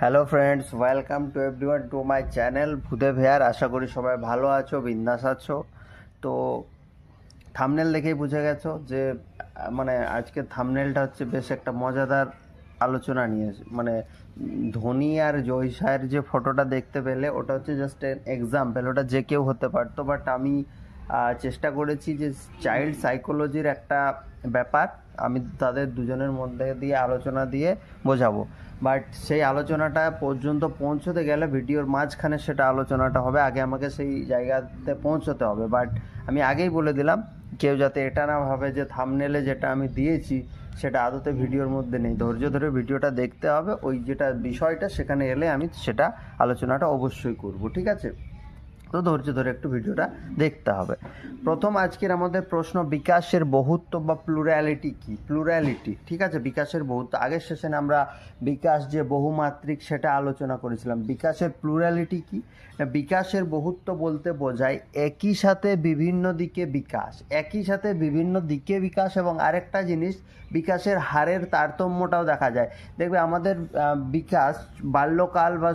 Hello friends, welcome to everyone to my channel Bhudev here. আশা করি সবাই ভালো আছো, বিন্দাস আছো। তো থাম্বনেল দেখেই বুঝে গেছো যে আজকে থাম্বনেলটা হচ্ছে বেশ একটা মজাদার আলোচনা নিয়ে ধোনি আর জয় শাহের যে ফটোটা দেখতে পেলে ওটা হচ্ছে জাস্ট এন এক্সাম্পল। ওটা যে কেউ হতে পারতো, বাট আমি চেষ্টা করেছি যে চাইল্ড সাইকোলজির একটা ব্যাপার আমি তাদের দুজনের মধ্যে দিয়ে আলোচনা দিয়ে বোঝাবো। বাট সেই আলোচনাটা পর্যন্ত পৌঁছতে গেলে ভিডিওর মাঝখানে সেটা আলোচনাটা হবে, আগে আমাকে সেই জায়গাতে পৌঁছতে হবে। বাট আমি আগেই বলে দিলাম, কেউ যাতে এটা না ভাবে যে থাম্বনেলে যেটা আমি দিয়েছি সেটা আদতে ভিডিওর মধ্যে নেই। ধৈর্য ধরে ভিডিওটা দেখতে হবে, ওই যেটা বিষয়টা সেখানে এলে আমি সেটা আলোচনাটা অবশ্যই করব, ঠিক আছে? তো ধৈর্য ধরে একটু ভিডিওটা দেখতে হবে। প্রথম আজকের আমাদের প্রশ্ন, বিকাশের বহুত্ব বা প্লুরালিটি কি? প্লুরালিটি, ঠিক আছে, বিকাশের বহুত্ব। আগের সেশনে আমরা বিকাশ যে বহুমাত্রিক সেটা আলোচনা করেছিলাম। বিকাশের প্লুরালিটি কি? বিকাশের বহুত্ব বলতে বোঝায় একই সাথে বিভিন্ন দিকে বিকাশ, একই সাথে বিভিন্ন দিকে বিকাশ। এবং আরেকটা জিনিস, বিকাশের হারের তারতম্যটাও দেখা যায়। দেখবে আমাদের বিকাশ বাল্যকাল বা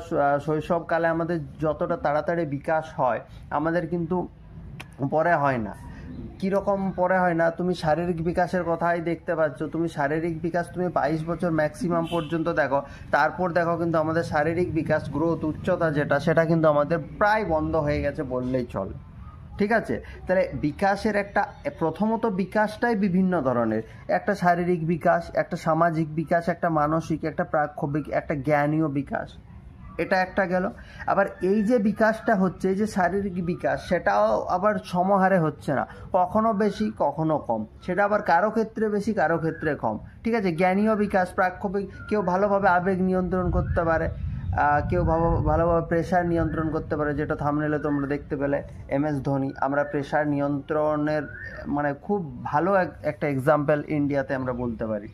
শৈশবকালে আমাদের যতটা তাড়াতাড়ি বিকাশ হয়, আমাদের কিন্তু পরে হয় না। কীরকম পরে হয় না? তুমি শারীরিক বিকাশের কথাই দেখতে পাচ্ছ। তুমি শারীরিক বিকাশ তুমি 22 বছর ম্যাক্সিমাম পর্যন্ত দেখো, তারপর দেখো কিন্তু আমাদের শারীরিক বিকাশ, গ্রোথ, উচ্চতা যেটা, সেটা কিন্তু আমাদের প্রায় বন্ধ হয়ে গেছে বললেই চলে, ঠিক আছে? তাহলে বিকাশের একটা, প্রথমত বিকাশটাই বিভিন্ন ধরনের। একটা শারীরিক বিকাশ, একটা সামাজিক বিকাশ, একটা মানসিক, একটা প্রাক্ষবিক, একটা জ্ঞানীয় বিকাশ, এটা একটা গেল। আবার এই যে বিকাশটা হচ্ছে, এই যে শারীরিক বিকাশ, সেটাও আবার সমহারে হচ্ছে না, কখনো বেশি কখনো কম। সেটা আবার কারো ক্ষেত্রে বেশি কারো ক্ষেত্রে কম, ঠিক আছে? জ্ঞানীয় বিকাশ, প্রাক্ষবিক, কেউ ভালোভাবে আবেগ নিয়ন্ত্রণ করতে পারে, কেউ ভালোভাবে প্রেশার নিয়ন্ত্রণ করতে পারে, যেটা থাম্বনেলে তোমরা দেখতে পেলে MS ধোনি। আমরা প্রেশার নিয়ন্ত্রণের খুব ভালো একটা এক্সাম্পল ইন্ডিয়াতে আমরা বলতে পারি।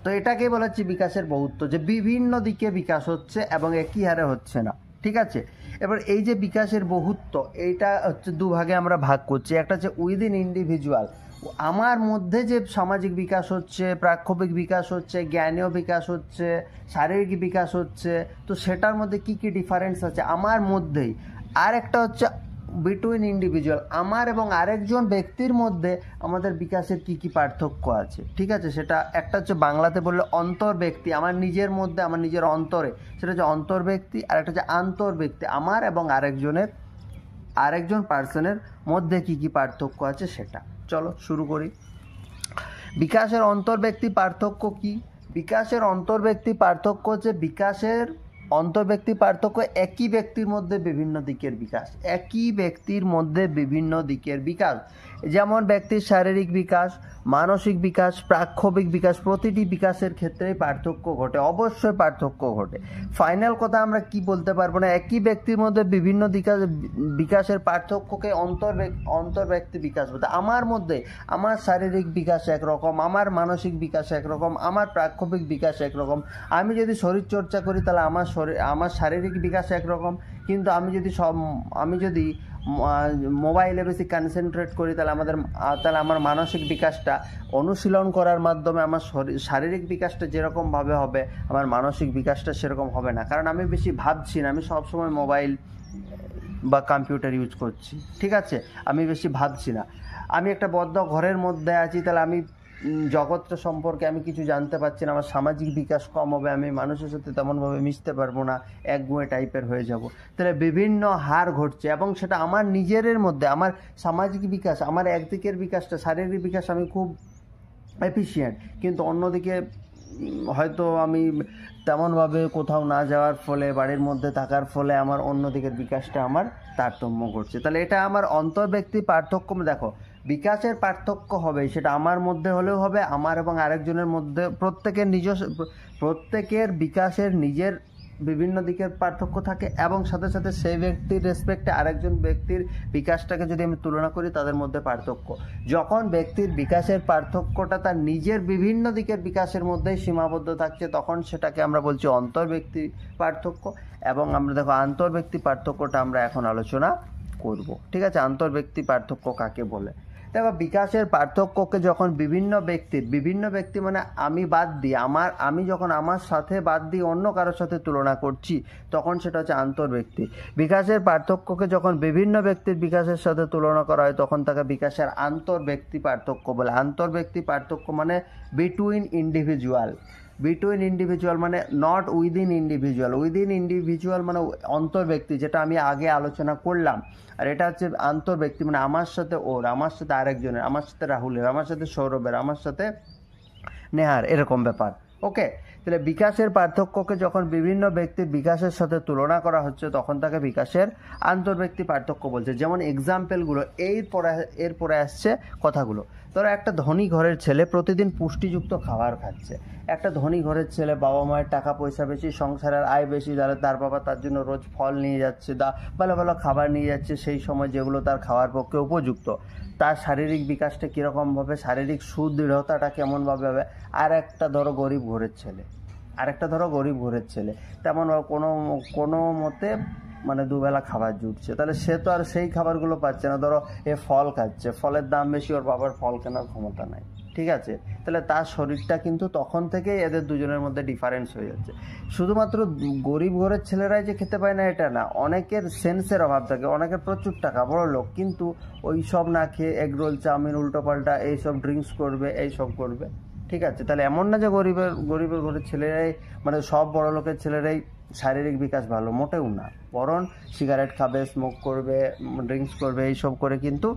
তো এটাকেই বলা হচ্ছে বিকাশের বহুত্ব, যে বিভিন্ন দিকে বিকাশ হচ্ছে এবং একই হারে হচ্ছে না, ঠিক আছে? এবার এই যে বিকাশের বহুত্ব, এইটা হচ্ছে দুভাগে আমরা ভাগ করছি। একটা হচ্ছে উইদিন ইন্ডিভিজুয়াল, আমার মধ্যে যে সামাজিক বিকাশ হচ্ছে, প্রাক্ষবিক বিকাশ হচ্ছে, জ্ঞানীয় বিকাশ হচ্ছে, শারীরিক বিকাশ হচ্ছে, তো সেটার মধ্যে কি কি ডিফারেন্স আছে আমার মধ্যেই। আর একটা হচ্ছে বিটুইন ইন্ডিভিজুয়াল, আমার এবং আরেকজন ব্যক্তির মধ্যে আমাদের বিকাশের কি কি পার্থক্য আছে, ঠিক আছে? সেটা একটা হচ্ছে বাংলাতে বললে অন্তর্ব্যক্তি, আমার নিজের মধ্যে, আমার নিজের অন্তরে, সেটা হচ্ছে অন্তর্ব্যক্তি। আর একটা হচ্ছে আন্তর্ব্যক্তি, আমার এবং আরেকজন পার্সনের মধ্যে কি কি পার্থক্য আছে সেটা। চলো শুরু করি। বিকাশের অন্তর্ব্যক্তি পার্থক্য কি? বিকাশের অন্তর্ব্যক্তি পার্থক্য হচ্ছে, বিকাশের অন্তর্ব্যক্তি পার্থক্য একই ব্যক্তির মধ্যে বিভিন্ন দিকের বিকাশ, একই ব্যক্তির মধ্যে বিভিন্ন দিকের বিকাশ। যেমন ব্যক্তির শারীরিক বিকাশ, মানসিক বিকাশ, প্রাক্ষবিক বিকাশ, প্রতিটি বিকাশের ক্ষেত্রেই পার্থক্য ঘটে, অবশ্যই পার্থক্য ঘটে। ফাইনাল কথা আমরা কি বলতে পারবো না, একই ব্যক্তির মধ্যে বিভিন্ন বিকাশের পার্থক্যকে অন্তর্ব্যক্তি বিকাশ বলতে। আমার মধ্যে আমার শারীরিক বিকাশ একরকম, আমার মানসিক বিকাশ একরকম, আমার প্রাক্ষবিক বিকাশ একরকম। আমি যদি শরীর চর্চা করি তাহলে আমার শারীরিক বিকাশ একরকম, কিন্তু আমি যদি মোবাইলে বেশি কনসেন্ট্রেট করি তাহলে আমার মানসিক বিকাশটা অনুশীলন করার মাধ্যমে আমার শারীরিক বিকাশটা যেরকমভাবে হবে, আমার মানসিক বিকাশটা সেরকম হবে না। কারণ আমি বেশি ভাবছি না, আমি সবসময় মোবাইল বা কম্পিউটার ইউজ করছি, ঠিক আছে? আমি বেশি ভাবছি না। আমি একটা বদ্ধ ঘরের মধ্যে আছি, তাহলে আমি জগৎটা সম্পর্কে আমি কিছু জানতে পারছি না, আমার সামাজিক বিকাশ কম হবে, আমি মানুষের সাথে তেমনভাবে মিশতে পারবো না, একগুঁয়ে টাইপের হয়ে যাব। তাহলে বিভিন্ন হার ঘটছে, এবং সেটা আমার নিজের মধ্যে, আমার সামাজিক বিকাশ, আমার একদিকের বিকাশটা, শারীরিক বিকাশ আমি খুব এফিশিয়েন্ট, কিন্তু অন্যদিকে হয়তো আমি তেমনভাবে কোথাও না যাওয়ার ফলে, বাড়ির মধ্যে থাকার ফলে আমার অন্যদিকের বিকাশটা আমার তারতম্য ঘটছে। তাহলে এটা আমার অন্তর্ব্যক্তি পার্থক্য। দেখো, বিকাশের পার্থক্য হবে, সেটা আমার মধ্যে হলেও হবে, আমার এবং আরেকজনের মধ্যে, প্রত্যেকের বিকাশের নিজের বিভিন্ন দিকের পার্থক্য থাকে, এবং সাথে সাথে সেই ব্যক্তির রেসপেক্টে আরেকজন ব্যক্তির বিকাশটাকে যদি আমি তুলনা করি, তাদের মধ্যে পার্থক্য। যখন ব্যক্তির বিকাশের পার্থক্যটা তার নিজের বিভিন্ন দিকের বিকাশের মধ্যেই সীমাবদ্ধ থাকছে, তখন সেটাকে আমরা বলছি অন্তর্ব্যক্তি পার্থক্য। এবং আমরা দেখো আন্তর্ব্যক্তি পার্থক্যটা আমরা এখন আলোচনা করব, ঠিক আছে? আন্তর্ব্যক্তি পার্থক্য কাকে বলে? দেখো বিকাশের পার্থক্যকে যখন বিভিন্ন ব্যক্তি মানে আমি বাদ দিই, আমি যখন আমার সাথে বাদ দিয়ে অন্য কারোর সাথে তুলনা করছি তখন সেটা হচ্ছে আন্তর্ব্যক্তি। বিকাশের পার্থক্যকে যখন বিভিন্ন ব্যক্তির বিকাশের সাথে তুলনা করা হয় তখন তাকে বিকাশের আন্তর্ব্যক্তি পার্থক্য বলে। আন্তর্ব্যক্তি পার্থক্য মানে বিটুইন ইন্ডিভিজুয়াল মানে নট উইদিন ইন্ডিভিজুয়াল মানে অন্তর্ব্যক্তি, যেটা আমি আগে আলোচনা করলাম। আর এটা হচ্ছে আন্তর্ব্যক্তি মানে আমার সাথে ওর, আমার সাথে আরেকজনের, আমার সাথে রাহুলের, আমার সাথে সৌরভের, আমার সাথে নেহার, এরকম ব্যাপার। ওকে, তাহলে বিকাশের পার্থক্যকে যখন বিভিন্ন ব্যক্তির বিকাশের সাথে তুলনা করা হচ্ছে তখন তাকে বিকাশের আন্তর্ব্যক্তি পার্থক্য বলছে। যেমন এক্সাম্পলগুলো এরপরে আসছে কথাগুলো। ধরো একটা ধনী ঘরের ছেলে প্রতিদিন পুষ্টিযুক্ত খাবার খাচ্ছে। একটা ধনী ঘরের ছেলে, বাবা মায়ের টাকা পয়সা বেশি, সংসারের আয় বেশি, তার বাবা তার জন্য রোজ ফল নিয়ে যাচ্ছে, ভালো ভালো খাবার নিয়ে যাচ্ছে সেই সময় যেগুলো তার খাওয়ার পক্ষে উপযুক্ত। তার শারীরিক বিকাশটা কীরকমভাবে, শারীরিক সুদৃঢ়তাটা কেমনভাবে হবে। আর একটা ধরো গরিব ঘরের ছেলে তেমন কোনো মতে মানে দুবেলা খাবার জুটছে, তাহলে সে তো আর সেই খাবারগুলো পাচ্ছে না। ধরো এ ফল খাচ্ছে, ফলের দাম বেশি, ওর বাবার ফল কেনার ক্ষমতা নাই, ঠিক আছে? তাহলে তার শরীরটা কিন্তু তখন থেকেই এদের দুজনের মধ্যে ডিফারেন্স হয়ে যাচ্ছে। শুধুমাত্র গরিব ঘরের ছেলেরাই যে খেতে পায় না এটা না, অনেকের সেন্সের অভাব থাকে, অনেকের প্রচুর টাকা, বড় লোক, কিন্তু ওই সব না খেয়ে এগরোল, চাউমিন, উল্টোপাল্টা এইসব ড্রিঙ্কস করবে, এইসব করবে, ঠিক আছে? তাহলে এমন না যে গরিবের ঘরের ছেলেরাই মানে সব বড় লোকের ছেলেরাই শারীরিক বিকাশ ভালো, মোটেও না। বরং সিগারেট খাবে, স্মোক করবে, ড্রিঙ্কস করবে, এইসব করে কিন্তু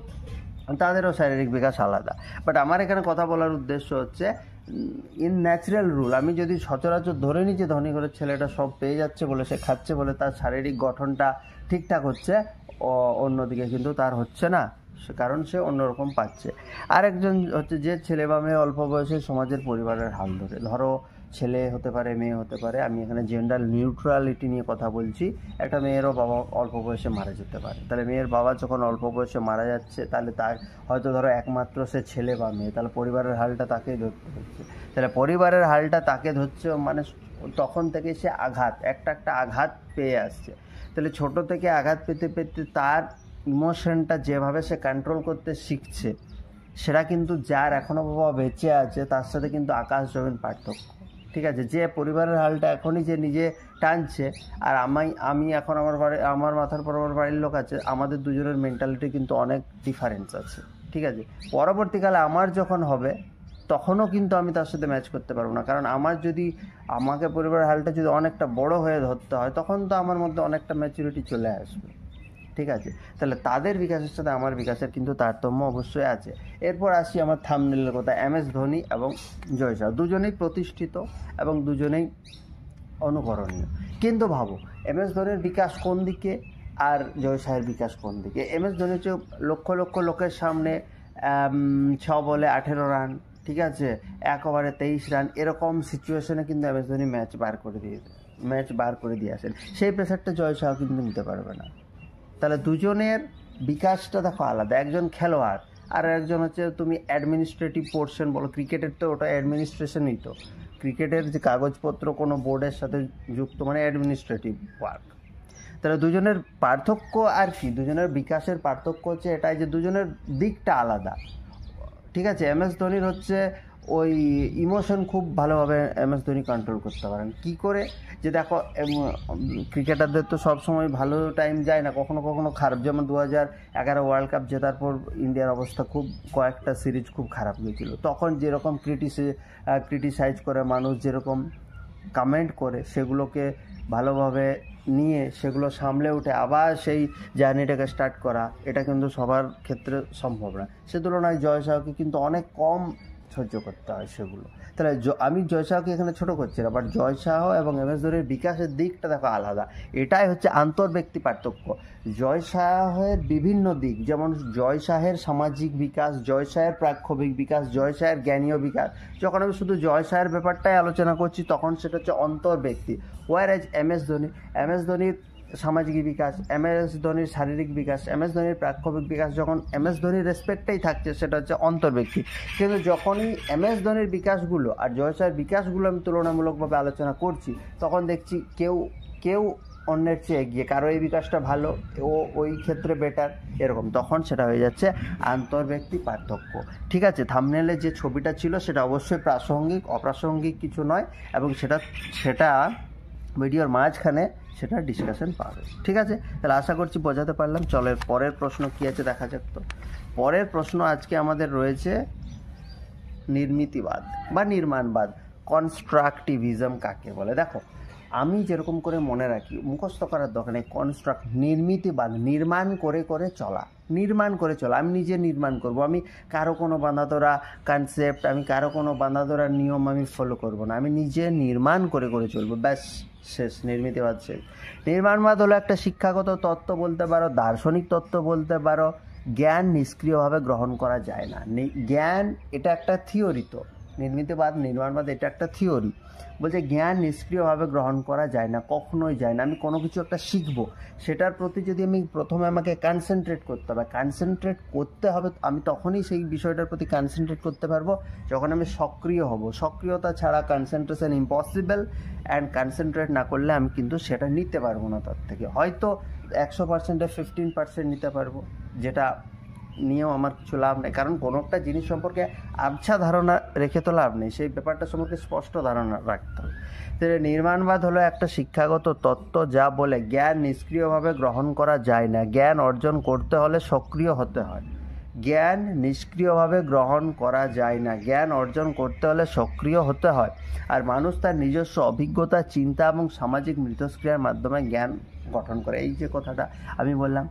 তাদেরও শারীরিক বিকাশ আলাদা। বাট আমার এখানে কথা বলার উদ্দেশ্য হচ্ছে ইন ন্যাচারাল রুল, আমি যদি সচরাচর ধরে নিই যে ধনী ঘরের ছেলেটা সব পেয়ে যাচ্ছে বলে, সে খাচ্ছে বলে তার শারীরিক গঠনটা ঠিকঠাক হচ্ছে, অন্যদিকে কিন্তু তার হচ্ছে না, কারণ সে অন্যরকম পাচ্ছে। আরেকজন হচ্ছে যে ছেলে বা মেয়ে অল্প বয়সে সমাজের পরিবারের হাল ধরে, ধরো ছেলে হতে পারে, মেয়ে হতে পারে, আমি এখানে জেন্ডার নিউট্রালিটি নিয়ে কথা বলছি। একটা মেয়েরও বাবা অল্প বয়সে মারা যেতে পারে, তাহলে মেয়ের বাবা যখন অল্প বয়সে মারা যাচ্ছে তাহলে তার হয়তো ধরো একমাত্র সে ছেলে বা মেয়ে, তাহলে পরিবারের হালটা তাকেই ধরতে হচ্ছে। তাহলে পরিবারের হালটা তাকে ধরছে মানে তখন থেকে সে একটা আঘাত পেয়ে আসছে। তাহলে ছোট থেকে আঘাত পেতে পেতে তার ইমোশনটা যেভাবে সে কন্ট্রোল করতে শিখছে, সেটা কিন্তু যার এখনও বাবা বেঁচে আছে তার সাথে কিন্তু আকাশ জমিন পার্থক্য, ঠিক আছে? যে পরিবারের হালটা এখনই যে নিজে টানছে, আর আমি এখন আমার মাথার পর আমার বাড়ির লোক আছে, আমাদের দুজনের মেন্টালিটি কিন্তু অনেক ডিফারেন্স আছে, ঠিক আছে? পরবর্তীকালে আমার যখন হবে তখনও কিন্তু আমি তার সাথে ম্যাচ করতে পারবো না, কারণ আমাকে পরিবারের হালটা যদি অনেকটা বড় হয়ে ধরতে হয় তখন তো আমার মধ্যে অনেকটা ম্যাচুরিটি চলে আসবে, ঠিক আছে? তাহলে তাদের বিকাশের সাথে আমার বিকাশের কিন্তু তারতম্য অবশ্যই আছে। এরপর আসি আমার থাম্বনেলের কথা। MS ধোনি এবং জয় শাহ দুজনেই প্রতিষ্ঠিত এবং দুজনেই অনুকরণীয়, কিন্তু ভাবো MS ধোনির বিকাশ কোন দিকে আর জয় শাহের বিকাশ কোন দিকে? MS ধোনি হচ্ছে লক্ষ লক্ষ লোকের সামনে 6 বলে 18 রান, ঠিক আছে, 1 ওভারে 23 রান, এরকম সিচুয়েশনে কিন্তু MS ধোনি ম্যাচ বার করে দিয়ে আসেন। সেই প্রেসারটা জয় শাহ কিন্তু নিতে পারবে না। তাহলে দুজনের বিকাশটা দেখো আলাদা, একজন খেলোয়াড় আর একজন হচ্ছে তুমি অ্যাডমিনিস্ট্রেটিভ পোর্শন বলো, ক্রিকেটের তো ওটা অ্যাডমিনিস্ট্রেশনই, তো ক্রিকেটের যে কাগজপত্র কোনো বোর্ডের সাথে যুক্ত মানে অ্যাডমিনিস্ট্রেটিভ ওয়ার্ক। তাহলে দুজনের পার্থক্য আর কি, দুজনের বিকাশের পার্থক্য হচ্ছে এটাই যে দুজনের দিকটা আলাদা, ঠিক আছে? MS ধোনির হচ্ছে ওই ইমোশন খুব ভালোভাবে MS ধোনি কন্ট্রোল করতে পারেন। কি করে? যে দেখো ক্রিকেটারদের তো সবসময় ভালো টাইম যায় না, কখনো কখনো খারাপ, যেমন 2011 ওয়ার্ল্ড কাপ জেতার পর ইন্ডিয়ার অবস্থা কয়েকটা সিরিজ খুব খারাপ গিয়েছিল। তখন যেরকম ক্রিটিসাইজ করে মানুষ, যেরকম কমেন্ট করে, সেগুলোকে ভালোভাবে নিয়ে সেগুলো সামলে উঠে আবার সেই জার্নিটাকে স্টার্ট করা, এটা কিন্তু সবার ক্ষেত্রে সম্ভব না। সে তুলনায় জয় শাহকে কিন্তু অনেক কম সহ্য করতে হয় সেগুলো। তাহলে আমি জয় শাহকে এখানে ছোটো করছি না, বাট জয় শাহ এবং MS ধোনির বিকাশের দিকটা দেখো আলাদা, এটাই হচ্ছে আন্তর্ব্যক্তি পার্থক্য। জয় শাহের বিভিন্ন দিক, যেমন জয় শাহের সামাজিক বিকাশ, জয় শাহের প্রাক্ষবিক বিকাশ, জয় শাহের জ্ঞানীয় বিকাশ। যখন আমি শুধু জয় শাহের ব্যাপারটাই আলোচনা করছি তখন সেটা হচ্ছে অন্তর্ব্যক্তি। ওয়ার MS ধোনির সামাজিক বিকাশ, MS ধোনির শারীরিক বিকাশ, MS ধোনির প্রাক্ষবিক বিকাশ, যখন MS ধোনির রেসপেক্টটাই থাকছে সেটা হচ্ছে অন্তর্ব্যক্তি। কিন্তু যখনই MS ধোনির বিকাশগুলো আর জয় শাহের বিকাশগুলো আমি তুলনামূলকভাবে আলোচনা করছি তখন দেখছি কেউ অন্যের চেয়ে এগিয়ে, কারো এই বিকাশটা ভালো, ও ওই ক্ষেত্রে বেটার, এরকম, তখন সেটা হয়ে যাচ্ছে আন্তর্ব্যক্তি পার্থক্য। ঠিক আছে, থাম্বনেলে যে ছবিটা ছিল সেটা অবশ্যই প্রাসঙ্গিক, অপ্রাসঙ্গিক কিছু নয়, এবং সেটা ভিডিওর মাঝখানে সেটা ডিসকাশন পাবে। ঠিক আছে, তাহলে আশা করছি বোঝাতে পারলাম। চলো পরের প্রশ্ন কী আছে দেখা যাক। তো পরের প্রশ্ন আজকে আমাদের রয়েছে নির্মিতিবাদ বা নির্মাণবাদ, কনস্ট্রাকটিভিজম কাকে বলে। দেখো, আমি যেরকম করে মনে রাখি, মুখস্থ করার দরকার নেই। নির্মিতিবাদ, নির্মাণ করে করে চলা, নির্মাণ করে চলা, আমি নিজে নির্মাণ করব, আমি কারো কোনো বাঁধাধরা কনসেপ্ট, আমি কারো কোনো বাঁধাধরা নিয়ম আমি ফলো করব না, আমি নিজে নির্মাণ করে করে চলবো, ব্যাস, শেষ, নির্মিতিবাদ শেষ। নির্মাণবাদ হলো একটা শিক্ষাগত তত্ত্ব বলতে পারো, দার্শনিক তত্ত্ব বলতে পারো। জ্ঞান নিষ্ক্রিয়ভাবে গ্রহণ করা যায় না। জ্ঞান এটা একটা থিওরি। তো নির্মিতিবাদ, নির্মাণবাদ এটা একটা থিওরি। বলছে জ্ঞান নিষ্ক্রিয়ভাবে গ্রহণ করা যায় না, কখনোই যায় না। আমি কোনো কিছু একটা শিখবো, সেটার প্রতি যদি আমি প্রথমে আমাকে কনসেন্ট্রেট করতে হবে, আমি তখনই সেই বিষয়টার প্রতি কনসেন্ট্রেট করতে পারবো যখন আমি সক্রিয় হব। সক্রিয়তা ছাড়া কনসেন্ট্রেশন ইম্পসিবল, অ্যান্ড কনসেন্ট্রেট না করলে আমি কিন্তু সেটা নিতে পারবো না। তার থেকে হয়তো 100%-এ 15% নিতে পারবো, যেটা নিয়েও আমার কিছু লাভ নেই, কারণ কোনো একটা জিনিস সম্পর্কে আবছা ধারণা রেখে তো লাভ নেই, সেই ব্যাপারটা সম্পর্কে স্পষ্ট ধারণা রাখতে হবে। তাহলে নির্মাণবাদ হলো একটা শিক্ষাগত তত্ত্ব যা বলে জ্ঞান নিষ্ক্রিয়ভাবে গ্রহণ করা যায় না, জ্ঞান অর্জন করতে হলে সক্রিয় হতে হয়। জ্ঞান নিষ্ক্রিয়ভাবে গ্রহণ করা যায় না, জ্ঞান অর্জন করতে হলে সক্রিয় হতে হয়। আর মানুষ তার নিজস্ব অভিজ্ঞতা, চিন্তা এবং সামাজিক মিথস্ক্রিয়ার মাধ্যমে জ্ঞান গঠন করে। এই যে কথাটা আমি বললাম,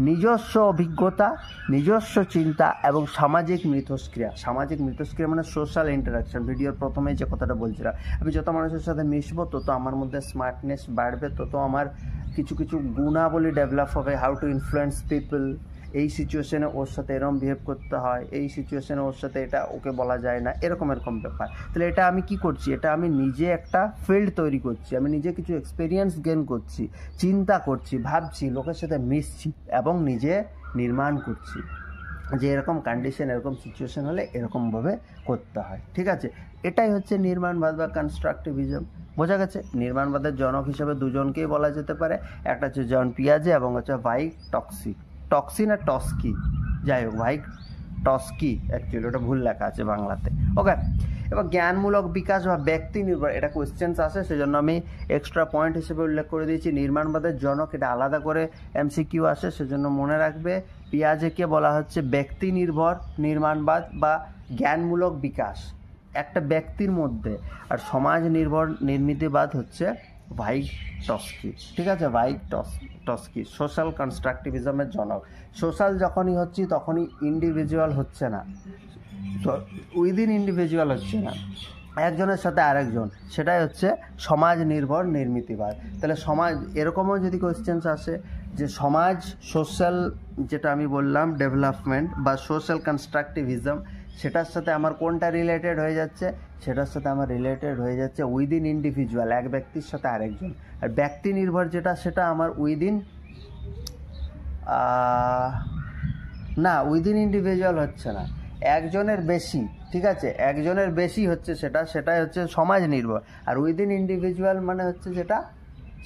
নিজস্ব অভিজ্ঞতা, নিজস্ব চিন্তা এবং সামাজিক মিথস্ক্রিয়া। সামাজিক মিথস্ক্রিয়া মানে সোশ্যাল ইন্টারাকশন। ভিডিওর প্রথমে যে কথাটা বলছিলাম, আমি যত মানুষের সাথে মিশবো তত আমার মধ্যে স্মার্টনেস বাড়বে, তত আমার কিছু কিছু গুণাবলী ডেভেলপ হবে। হাউ টু ইনফ্লুয়েন্স পিপল, এই সিচুয়েশনে ওর সাথে এরকম বিহেভ করতে হয়, এই সিচুয়েশনে ওর সাথে এটা ওকে বলা যায় না, এরকম ব্যাপার। তাহলে এটা আমি কি করছি, এটা আমি নিজে একটা ফিল্ড তৈরি করছি, আমি নিজে কিছু এক্সপিরিয়েন্স গেইন করছি, চিন্তা করছি, ভাবছি, লোকের সাথে মিশছি এবং নিজে নির্মাণ করছি যে এরকম কন্ডিশন, এরকম সিচুয়েশন হলে এরকমভাবে করতে হয়। ঠিক আছে, এটাই হচ্ছে নির্মাণবাদ বা কনস্ট্রাকটিভিজম। বোঝা গেছে? নির্মাণবাদের জনক হিসেবে দুজনকেই বলা যেতে পারে, একটা হচ্ছে জন পিয়াজে এবং হচ্ছে ভাইক টক্সি না টস্কি, যাই হোক, ভাইক টস্কি, অ্যাকচুয়ালি ওটা ভুল লেখা আছে বাংলাতে। ওকে, এবার জ্ঞানমূলক বিকাশ বা ব্যক্তি নির্ভর, এটা কোয়েশ্চেন্স আসে, সেজন্য আমি এক্সট্রা পয়েন্ট হিসেবে উল্লেখ করে দিয়েছি। নির্মাণবাদের জনক, এটা আলাদা করে MCQ আসে, সেজন্য মনে রাখবে পিয়াজেকে বলা হচ্ছে ব্যক্তি নির্ভর নির্মাণবাদ বা জ্ঞানমূলক বিকাশ একটা ব্যক্তির মধ্যে, আর সমাজ নির্ভর নির্মিতিবাদ হচ্ছে ভাইক টস্কি। ঠিক আছে, ভাইক টস্কি সোশ্যাল কনস্ট্রাকটিভিজমের জনক। সোশ্যাল যখনই হচ্ছে তখনই ইন্ডিভিজুয়াল হচ্ছে না, উইদিন ইন্ডিভিজুয়াল হচ্ছে না, একজনের সাথে আরেকজন, সেটাই হচ্ছে সমাজ নির্ভর নির্মিতিবাদ। তাহলে সমাজ, এরকমও যদি কোয়েশ্চেন্স আসে যে সমাজ, সোশ্যাল, যেটা আমি বললাম ডেভেলপমেন্ট বা সোশ্যাল কনস্ট্রাকটিভিজম, সেটার সাথে আমার কোনটা রিলেটেড হয়ে যাচ্ছে, সেটার সাথে আমার রিলেটেড হয়ে যাচ্ছে উইদিন ইন্ডিভিজুয়াল, এক ব্যক্তির সাথে আরেকজন। আর ব্যক্তি নির্ভর যেটা, সেটা আমার উইদিন ইন্ডিভিজুয়াল হচ্ছে না, একজনের বেশি। ঠিক আছে, একজনের বেশি হচ্ছে সেটাই হচ্ছে সমাজ নির্ভর। আর উইদিন ইন্ডিভিজুয়াল মানে হচ্ছে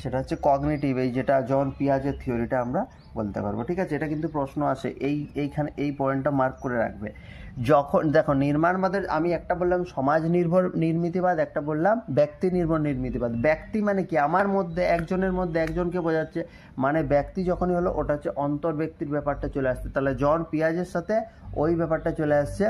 সেটা হচ্ছে কগনিটিভ, এই যেটা জন পিয়াজের থিওরিটা আমরা বলতে পারবো। ঠিক আছে, এটা কিন্তু প্রশ্ন আসে, এইখানে এই পয়েন্টটা মার্ক করে রাখবে। যখন দেখো নির্মাণবাদের, আমি একটা বললাম সমাজ নির্ভর নির্মিতিবাদ, একটা বললাম ব্যক্তি নির্ভর নির্মিতিবাদ। ব্যক্তি মানে কি, আমার মধ্যে একজনের মধ্যে একজনকে বোঝাচ্ছে, মানে ব্যক্তি যখনই হলো ওটা হচ্ছে অন্তর্ব্যক্তির ব্যাপারটা চলে আসছে। তাহলে জন পিয়াজের সাথে ওই ব্যাপারটা চলে আসছে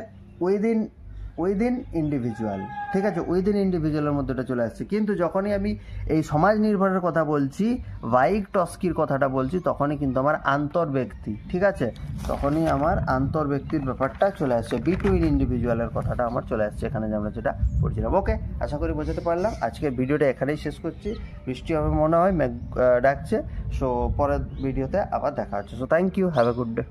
উইদিন ইন্ডিভিজুয়াল। ঠিক আছে, উইদিন ইন্ডিভিজুয়ালের মধ্যে এটা চলে আসছে। কিন্তু যখনই আমি এই সমাজ নির্ভরের কথা বলছি, ভাইক টস্কির কথাটা বলছি, তখনই কিন্তু আমার আন্তর্ব্যক্তি, ঠিক আছে, তখনই আমার আন্তর্ব্যক্তির ব্যাপারটা চলে আসছে, বিটুইন ইন্ডিভিজুয়ালের কথাটা আমার চলে আসছে এখানে, যে আমরা যেটা পড়ছিলাম। ওকে, আশা করি বোঝাতে পারলাম। আজকের ভিডিওটা এখানেই শেষ করছি, বৃষ্টি হবে মনে হয়, মেঘ ডাকছে। সো পরের ভিডিওতে আবার দেখা হচ্ছে। So thank you, have a good day.